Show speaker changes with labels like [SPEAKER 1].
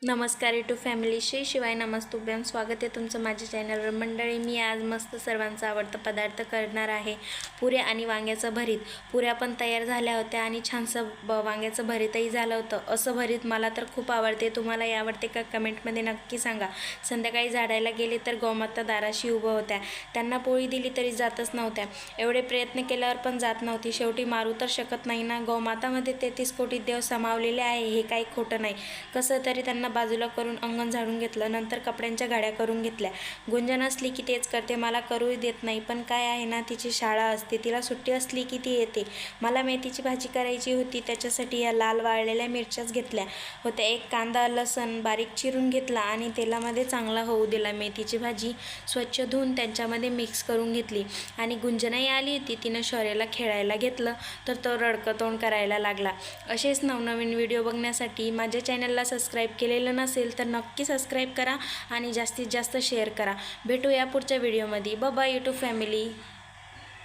[SPEAKER 1] नमस्कार YouTube family, Shri शिवाय नमस्तुभ्यम. स्वागत आहे तुमचं माझ्या चॅनलवर. मंडळी, मी आज मस्त सर्वांचा आवडता पदार्थ करणार आहे, पुऱ्या आणि वांग्याचं भरीत. पुऱ्या पण तयार झाल्या होत्या आणि छानसं वांग्याचं भरीतही झालं होतं. असं भरीत मला तर खूप आवडते. तुम्हालाही आवडते का? कमेंटमध्ये नक्की सांगा. संध्याकाळी झाडायला गेले तर गौमाता दाराशी उभं होत्या. त्यांना पोळी दिली तरी जातच नव्हत्या. एवढे प्रयत्न केल्यावर पण जात नव्हती. शेवटी मारू तर शकत नाही ना. गौमातामध्ये 33 कोटी देव सामावलेले आहे, हे काही खोटं नाही. कसं तरी त्यांना बाजूला करून अंगण झाडून घेतलं. नंतर कपड्यांच्या गाड्या करून घेतल्या. गुंजन असली की तेच करते, मला करू देत नाही. पण काय आहे ना, तिची शाळा असते, तिला सुट्टी असली की ती येते. मला मेथीची भाजी करायची होती, त्याच्यासाठी या लाल वाळलेल्या मिरच्याच घेतल्या होत्या. एक कांदा लसूण बारीक चिरून घेतला आणि तेलामध्ये चांगला होऊ दिला. मेथीची भाजी स्वच्छ धुवून त्यांच्यामध्ये मिक्स करून घेतली आणि गुंजनही आली होती. तिनं शौर्याला खेळायला घेतलं तर तो रडकं तोंड करायला लागला. असेच नवनवीन व्हिडिओ बघण्यासाठी माझ्या चॅनलला सबस्क्राईब केलेलं नसेल तर नक्की सबस्क्राईब करा आणि जास्तीत जास्त शेअर करा. भेटूया पुढच्या व्हिडिओमध्ये. Bye bye YouTube family.